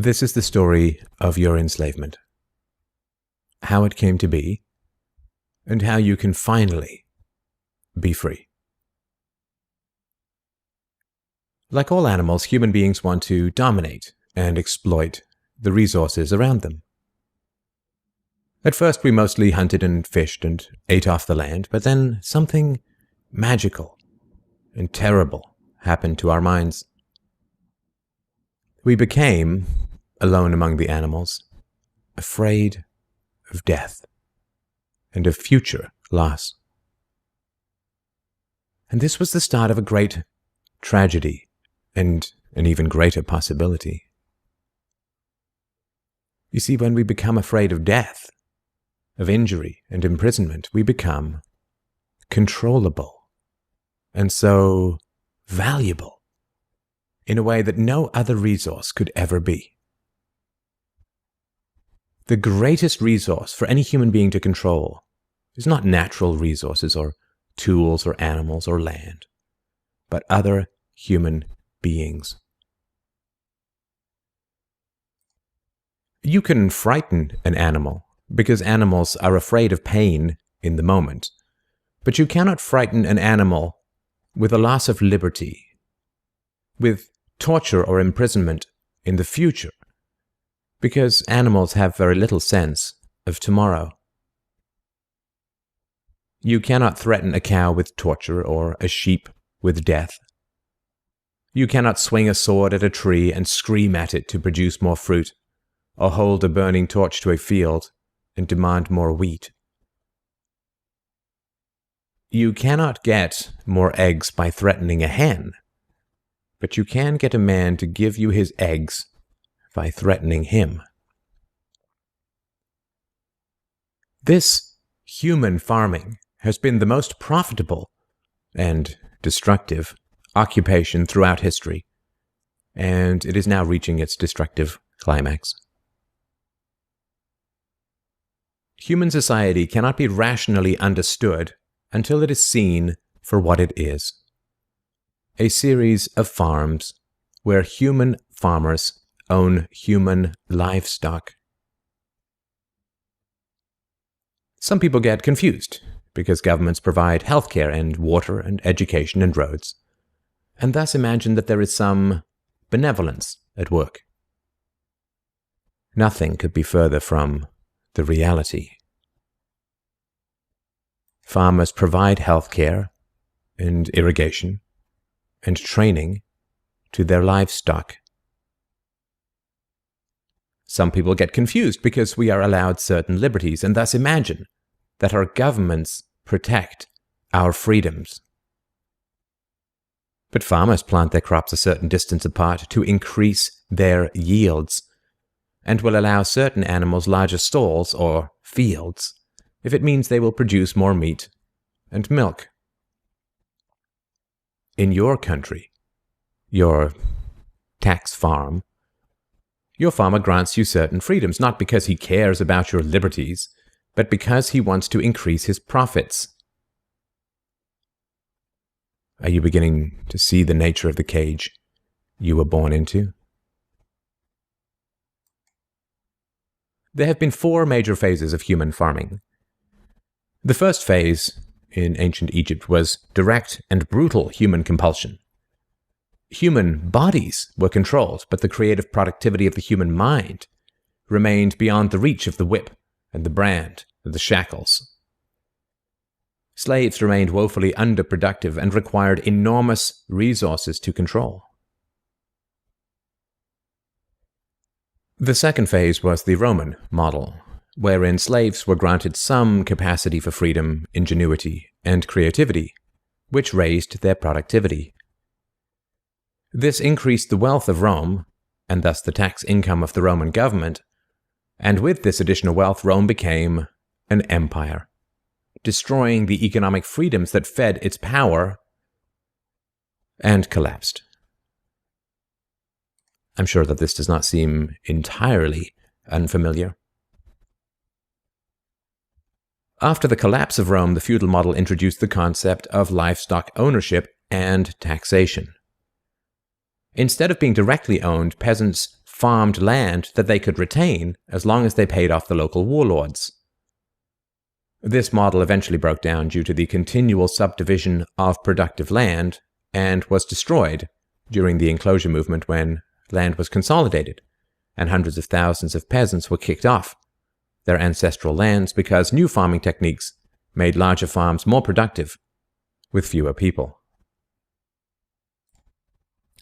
This is the story of your enslavement, how it came to be, and how you can finally be free. Like all animals, human beings want to dominate and exploit the resources around them. At first, we mostly hunted and fished and ate off the land, but then something magical and terrible happened to our minds. We became, alone among the animals, afraid of death and of future loss. And this was the start of a great tragedy and an even greater possibility. You see, when we become afraid of death, of injury and imprisonment, we become controllable and so valuable in a way that no other resource could ever be. The greatest resource for any human being to control is not natural resources or tools or animals or land, but other human beings. You can frighten an animal because animals are afraid of pain in the moment, but you cannot frighten an animal with a loss of liberty, with torture or imprisonment in the future, because animals have very little sense of tomorrow. You cannot threaten a cow with torture or a sheep with death. You cannot swing a sword at a tree and scream at it to produce more fruit, or hold a burning torch to a field and demand more wheat. You cannot get more eggs by threatening a hen, but you can get a man to give you his eggs by threatening him. This human farming has been the most profitable and destructive occupation throughout history, and it is now reaching its destructive climax. Human society cannot be rationally understood until it is seen for what it is: a series of farms where human farmers own human livestock. Some people get confused because governments provide healthcare and water and education and roads, and thus imagine that there is some benevolence at work. Nothing could be further from the reality. Farmers provide healthcare and irrigation and training to their livestock. Some people get confused because we are allowed certain liberties and thus imagine that our governments protect our freedoms. But farmers plant their crops a certain distance apart to increase their yields, and will allow certain animals larger stalls or fields if it means they will produce more meat and milk. In your country, your tax farm, your farmer grants you certain freedoms, not because he cares about your liberties, but because he wants to increase his profits. Are you beginning to see the nature of the cage you were born into? There have been 4 major phases of human farming. The first phase in ancient Egypt was direct and brutal human compulsion. Human bodies were controlled, but the creative productivity of the human mind remained beyond the reach of the whip and the brand and the shackles. Slaves remained woefully underproductive and required enormous resources to control. The second phase was the Roman model, wherein slaves were granted some capacity for freedom, ingenuity, and creativity, which raised their productivity. This increased the wealth of Rome, and thus the tax income of the Roman government, and with this additional wealth, Rome became an empire, destroying the economic freedoms that fed its power, and collapsed. I'm sure that this does not seem entirely unfamiliar. After the collapse of Rome, the feudal model introduced the concept of livestock ownership and taxation. Instead of being directly owned, peasants farmed land that they could retain as long as they paid off the local warlords. This model eventually broke down due to the continual subdivision of productive land and was destroyed during the enclosure movement when land was consolidated and hundreds of thousands of peasants were kicked off their ancestral lands because new farming techniques made larger farms more productive with fewer people.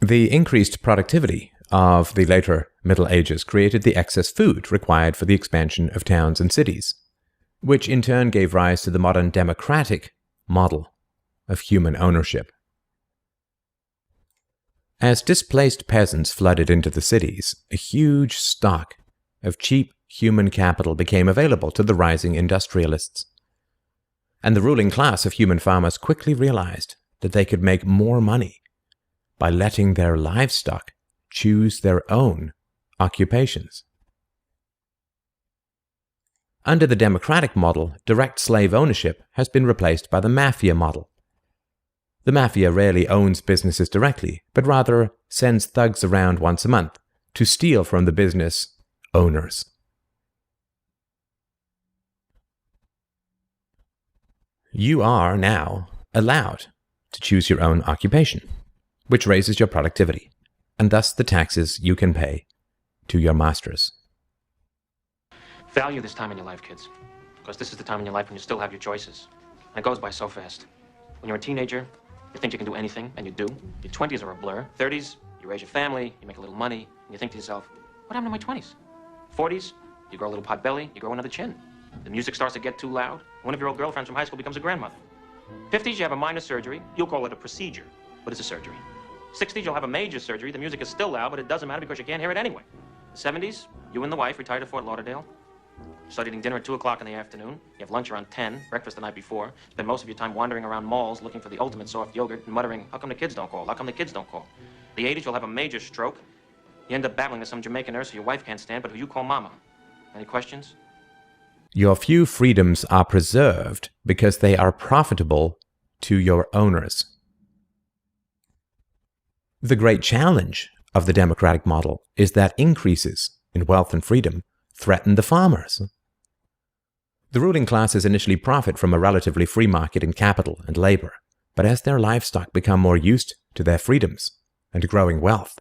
The increased productivity of the later Middle Ages created the excess food required for the expansion of towns and cities, which in turn gave rise to the modern democratic model of human ownership. As displaced peasants flooded into the cities, a huge stock of cheap human capital became available to the rising industrialists. And the ruling class of human farmers quickly realized that they could make more money by letting their livestock choose their own occupations. Under the democratic model, direct slave ownership has been replaced by the mafia model. The mafia rarely owns businesses directly, but rather sends thugs around once a month to steal from the business owners. You are now allowed to choose your own occupation, which raises your productivity, and thus the taxes you can pay to your masters. Value this time in your life, kids, because this is the time in your life when you still have your choices. And it goes by so fast. When you're a teenager, you think you can do anything, and you do. Your 20s are a blur. 30s, you raise your family, you make a little money, and you think to yourself, what happened to my 20s? 40s, you grow a little pot belly, you grow another chin. The music starts to get too loud. One of your old girlfriends from high school becomes a grandmother. 50s, you have a minor surgery. You'll call it a procedure, but it's a surgery. 60s, you'll have a major surgery. The music is still loud, but it doesn't matter because you can't hear it anyway. 70s, you and the wife retire to Fort Lauderdale. Start eating dinner at 2 o'clock in the afternoon. You have lunch around 10, breakfast the night before. Spend most of your time wandering around malls looking for the ultimate soft yogurt and muttering, how come the kids don't call? How come the kids don't call? The 80s, you'll have a major stroke. You end up battling with some Jamaican nurse who your wife can't stand, but who you call mama. Any questions? Your few freedoms are preserved because they are profitable to your owners. The great challenge of the democratic model is that increases in wealth and freedom threaten the farmers. The ruling classes initially profit from a relatively free market in capital and labor, but as their livestock become more used to their freedoms and growing wealth,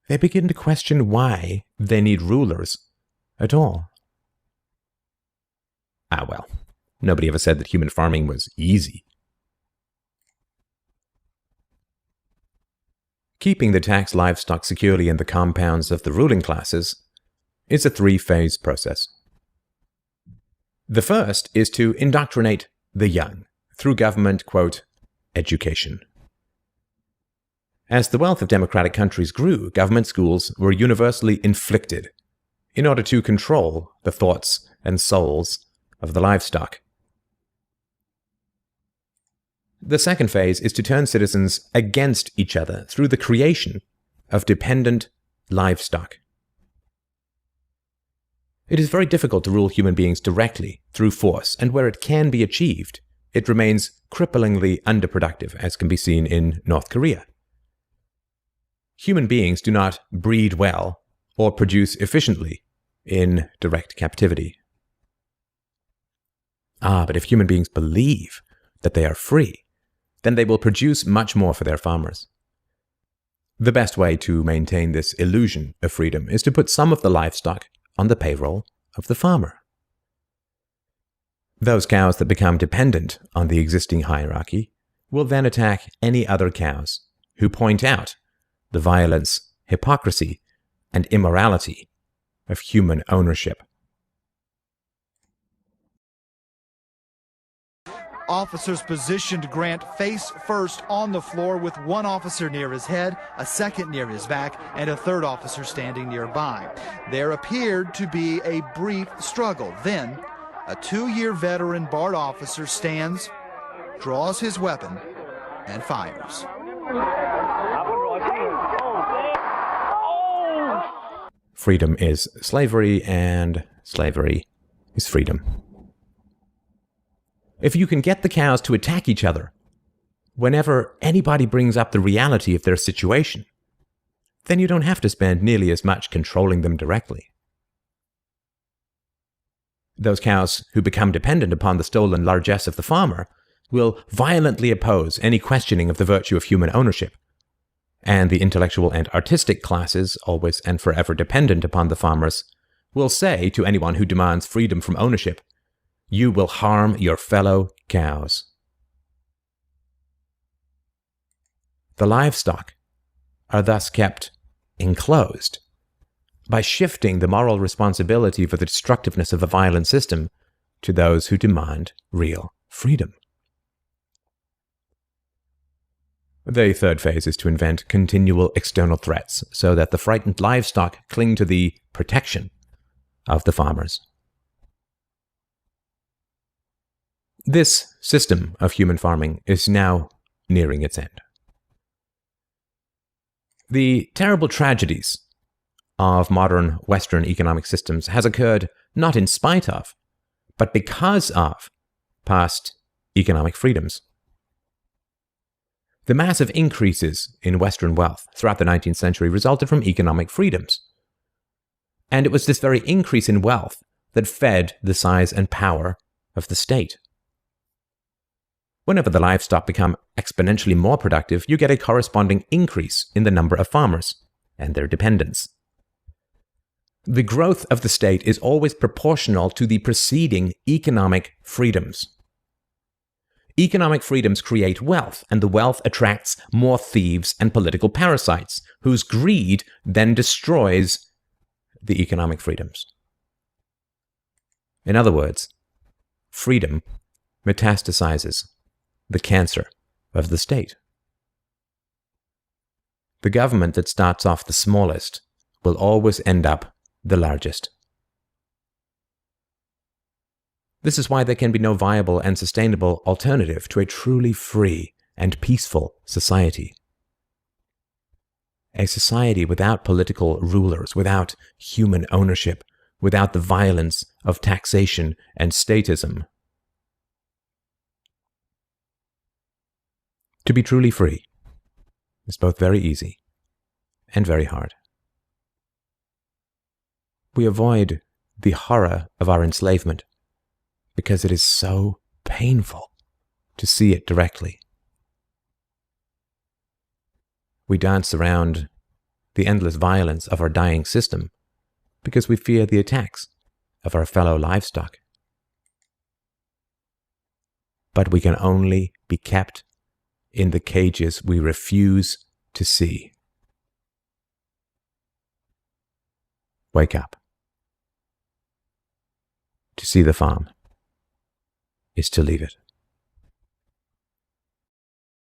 they begin to question why they need rulers at all. Well, nobody ever said that human farming was easy. Keeping the taxed livestock securely in the compounds of the ruling classes is a three-phase process. The first is to indoctrinate the young through government, quote, education. As the wealth of democratic countries grew, government schools were universally inflicted in order to control the thoughts and souls of the livestock. The second phase is to turn citizens against each other through the creation of dependent livestock. It is very difficult to rule human beings directly through force, and where it can be achieved, it remains cripplingly underproductive, as can be seen in North Korea. Human beings do not breed well or produce efficiently in direct captivity. But if human beings believe that they are free, then they will produce much more for their farmers. The best way to maintain this illusion of freedom is to put some of the livestock on the payroll of the farmer. Those cows that become dependent on the existing hierarchy will then attack any other cows who point out the violence, hypocrisy, and immorality of human ownership. Officers positioned Grant face first on the floor with one officer near his head, a second near his back, and a third officer standing nearby. There appeared to be a brief struggle. Then, a 2-year veteran BART officer stands, draws his weapon, and fires. Freedom is slavery, and slavery is freedom. If you can get the cows to attack each other whenever anybody brings up the reality of their situation, then you don't have to spend nearly as much controlling them directly. Those cows who become dependent upon the stolen largesse of the farmer will violently oppose any questioning of the virtue of human ownership, and the intellectual and artistic classes, always and forever dependent upon the farmers, will say to anyone who demands freedom from ownership, "You will harm your fellow cows." The livestock are thus kept enclosed by shifting the moral responsibility for the destructiveness of the violent system to those who demand real freedom. The third phase is to invent continual external threats so that the frightened livestock cling to the protection of the farmers. This system of human farming is now nearing its end. The terrible tragedies of modern Western economic systems has occurred not in spite of, but because of past economic freedoms. The massive increases in Western wealth throughout the 19th century resulted from economic freedoms. And it was this very increase in wealth that fed the size and power of the state. Whenever the livestock become exponentially more productive, you get a corresponding increase in the number of farmers and their dependents. The growth of the state is always proportional to the preceding economic freedoms. Economic freedoms create wealth, and the wealth attracts more thieves and political parasites, whose greed then destroys the economic freedoms. In other words, freedom metastasizes the cancer of the state. The government that starts off the smallest will always end up the largest. This is why there can be no viable and sustainable alternative to a truly free and peaceful society. A society without political rulers, without human ownership, without the violence of taxation and statism. To be truly free is both very easy and very hard. We avoid the horror of our enslavement because it is so painful to see it directly. We dance around the endless violence of our dying system because we fear the attacks of our fellow livestock. But we can only be kept in the cages we refuse to see. Wake up. To see the farm is to leave it.